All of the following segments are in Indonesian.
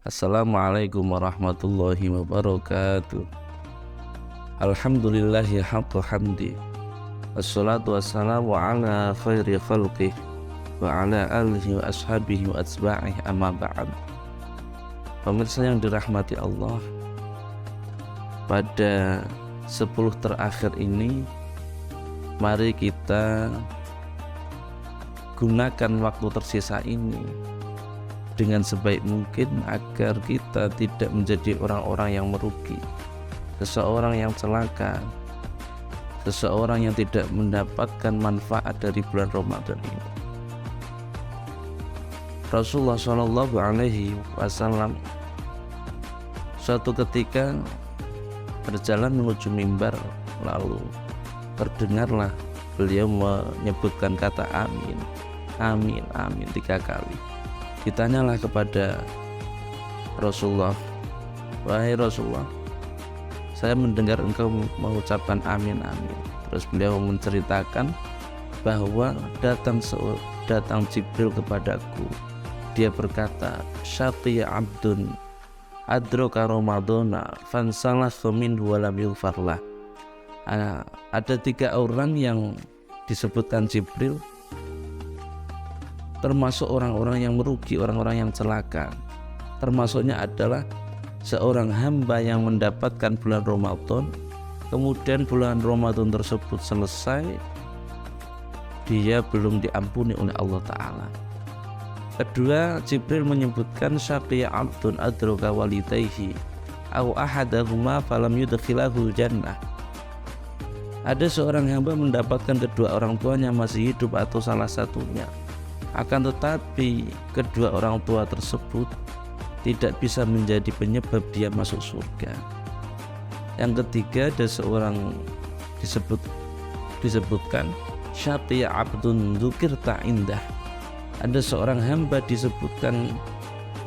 Assalamualaikum warahmatullahi wabarakatuh. Alhamdulillahi haqqa hamdi. Wassalatu wassalamu ala khairi khalqih wa ala alihi wa ashabihi wa atba'ih, amma ba'd. Pemirsa yang dirahmati Allah, pada 10 terakhir ini mari kita gunakan waktu tersisa ini dengan sebaik mungkin agar kita tidak menjadi orang-orang yang merugi, seseorang yang celaka, seseorang yang tidak mendapatkan manfaat dari bulan Ramadan ini. Rasulullah Shallallahu Alaihi Wasallam suatu ketika berjalan menuju mimbar, lalu terdengarlah beliau menyebutkan kata amin, amin, amin 3 kali. Ditanyalah kepada Rasulullah, wahai Rasulullah, saya mendengar engkau mengucapkan amin, amin. Terus beliau menceritakan bahwa datang Jibril kepadaku. Dia berkata, syaqiya abdun adroka ramadhana fansalahu minhu wa lam yughfarlah. Ada 3 orang yang disebutkan Jibril termasuk orang-orang yang merugi, orang-orang yang celaka. Termasuknya adalah seorang hamba yang mendapatkan bulan Ramadan, kemudian bulan Ramadan tersebut selesai, dia belum diampuni oleh Allah Ta'ala. Kedua, Jibril menyebutkan syaqiya abdun adroka walidayhi au ahadahuma falam yudkhilahu jannah. Ada seorang hamba mendapatkan kedua orang tuanya masih hidup atau salah satunya, akan tetapi kedua orang tua tersebut tidak bisa menjadi penyebab dia masuk surga. Yang ketiga, ada seorang disebutkan syaqiya abdun dzukirta indah. Ada seorang hamba disebutkan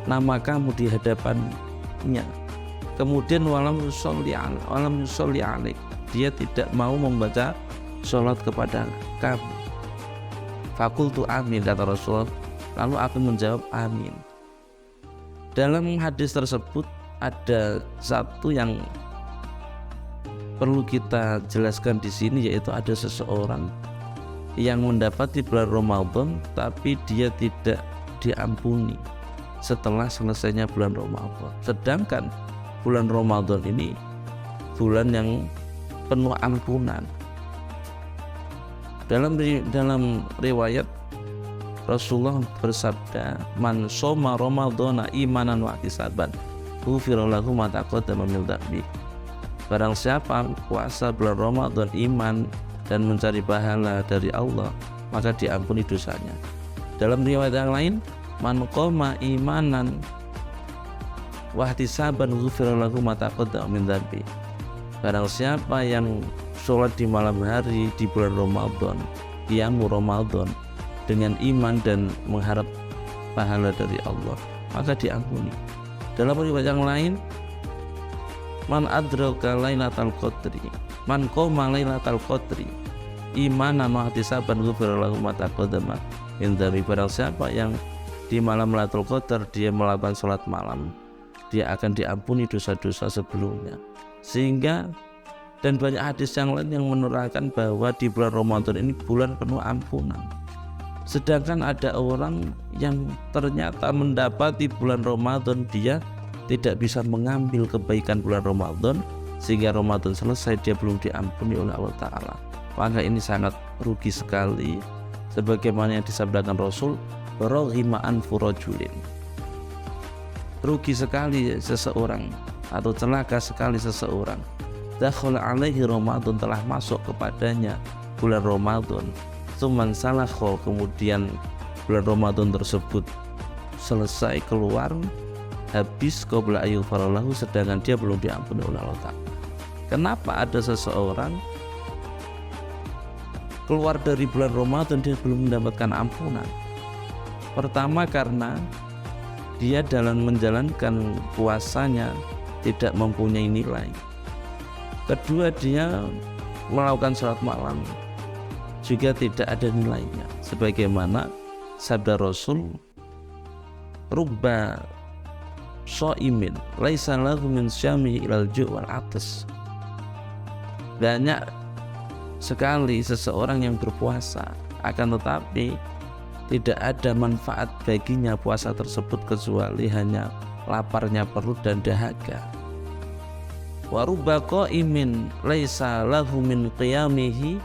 nama kamu di hadapannya, kemudian walam yusolli alaik, dia tidak mau membaca sholat kepada kamu. Fakultu amin, kata Rasulullah, lalu aku menjawab amin. Dalam hadis tersebut ada satu yang perlu kita jelaskan di sini, yaitu ada seseorang yang mendapati bulan Ramadan tapi dia tidak diampuni setelah selesainya bulan Ramadan. Sedangkan bulan Ramadan ini bulan yang penuh ampunan. Dalam riwayat Rasulullah bersabda, man shoma ramadhana imanan wa ihtisaban ghufira lahu ma taqaddama min dhanbi. Barang siapa puasa bulan Ramadan iman dan mencari pahala dari Allah, maka diampuni dosanya. Dalam riwayat yang lain, man qoma imanan wa ihtisaban ghufira lahu ma taqaddama min dhanbi. Barang siapa yang sholat di malam hari di bulan Ramadan, qiyamu Ramadan, dengan iman dan mengharap pahala dari Allah, maka diampuni. Dalam riwayat yang lain, man adraka lailatal qadri man qoma lailatal qadri imanan wa ihtisaban ghufira lahu ma taqaddama min dhanbi. Barang siapa yang di malam Lailatul Qadar dia melakukan sholat malam, dia akan diampuni dosa-dosa sebelumnya. Sehingga dan banyak hadis yang lain yang menerangkan bahwa di bulan Ramadan ini bulan penuh ampunan. Sedangkan ada orang yang ternyata mendapati bulan Ramadan, dia tidak bisa mengambil kebaikan bulan Ramadan, sehingga Ramadan selesai dia belum diampuni oleh Allah Ta'ala. Maka ini sangat rugi sekali, sebagaimana yang disabdakan Rasul, raghima anfu rajulin. Rugi sekali seseorang atau celaka sekali seseorang, dakhala alaihi Ramadan, telah masuk kepadanya bulan Ramadan, cuman salakho, kemudian bulan Ramadan tersebut selesai keluar habis qabla ayyughfara lahu, sedangkan dia belum diampuni oleh Allah Ta'ala. Kenapa ada seseorang keluar dari bulan Ramadan dia belum mendapatkan ampunan? Pertama, karena dia dalam menjalankan puasanya tidak mempunyai nilai. Kedua, dia melakukan sholat malam juga tidak ada nilainya, sebagaimana sabda Rasul, rubba shaimin laisa lahu min syami ilal ju' wal atas. Banyak sekali seseorang yang berpuasa, akan tetapi tidak ada manfaat baginya puasa tersebut kecuali hanya laparnya perut dan dahaga. Wa rubba qaimin laisa lahu min qiyamihi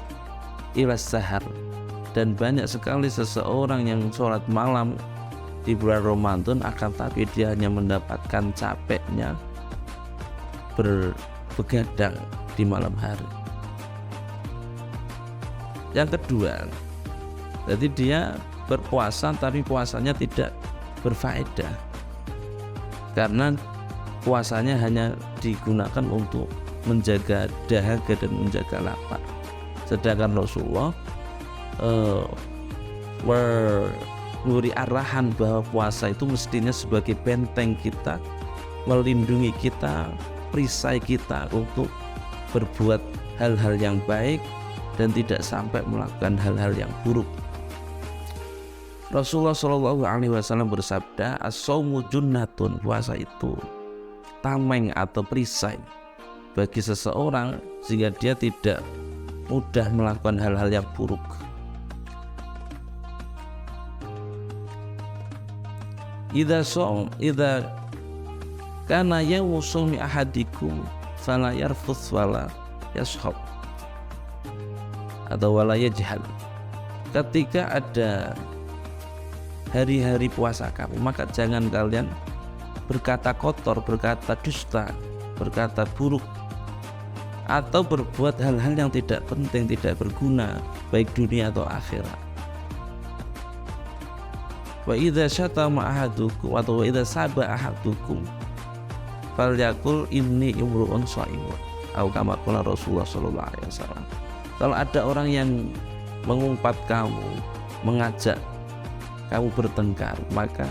ila sahar. Dan banyak sekali seseorang yang sholat malam di bulan Ramadan, akan tapi dia hanya mendapatkan capeknya berbegadang di malam hari. Yang kedua, jadi dia berpuasa tapi puasanya tidak berfaedah, karena puasanya hanya digunakan untuk menjaga dahaga dan menjaga lapar. Sedangkan Rasulullah memberi arahan bahwa puasa itu mestinya sebagai benteng kita, melindungi kita, perisai kita untuk berbuat hal-hal yang baik dan tidak sampai melakukan hal-hal yang buruk. Rasulullah SAW bersabda, as-shaumu junnatun, puasa itu tameng atau perisai bagi seseorang sehingga dia tidak mudah melakukan hal-hal yang buruk. Idza kana yawmu shaumi ahadikum fala yarfuth wala yashab atau wala yajhal. Ketika ada hari-hari puasa kamu, maka jangan kalian berkata kotor, berkata dusta, berkata buruk, atau berbuat hal-hal yang tidak penting, tidak berguna baik dunia atau akhirat. Wa idza syatama ahadukum atau wa idza saba ahadukum falyaqul inni imru'un shaimun atau kama qala Rasulullah sallallahu alaihi wasallam. Kalau ada orang yang mengumpat kamu, mengajak kamu bertengkar, maka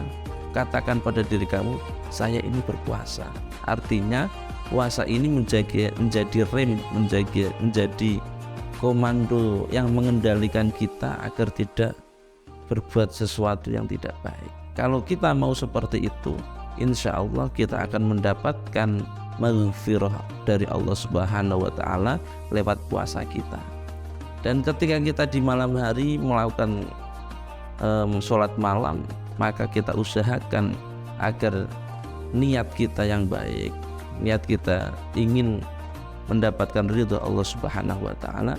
katakan pada diri kamu, saya ini berpuasa. Artinya puasa ini menjadi rem, menjadi komando yang mengendalikan kita agar tidak berbuat sesuatu yang tidak baik. Kalau kita mau seperti itu, insya Allah kita akan mendapatkan maghfirah dari Allah Subhanahu wa Ta'ala lewat puasa kita. Dan ketika kita di malam hari melakukan sholat malam, maka kita usahakan agar niat kita yang baik, niat kita ingin mendapatkan ridha Allah Subhanahu wa Ta'ala,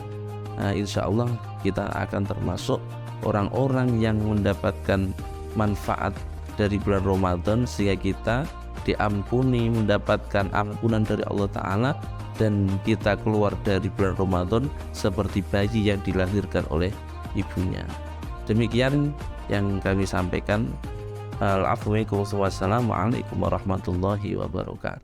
insya Allah kita akan termasuk orang-orang yang mendapatkan manfaat dari bulan Ramadan, sehingga kita diampuni, mendapatkan ampunan dari Allah Ta'ala, dan kita keluar dari bulan Ramadan seperti bayi yang dilahirkan oleh ibunya. Demikian yang kami sampaikan. Assalamualaikum warahmatullahi wabarakatuh.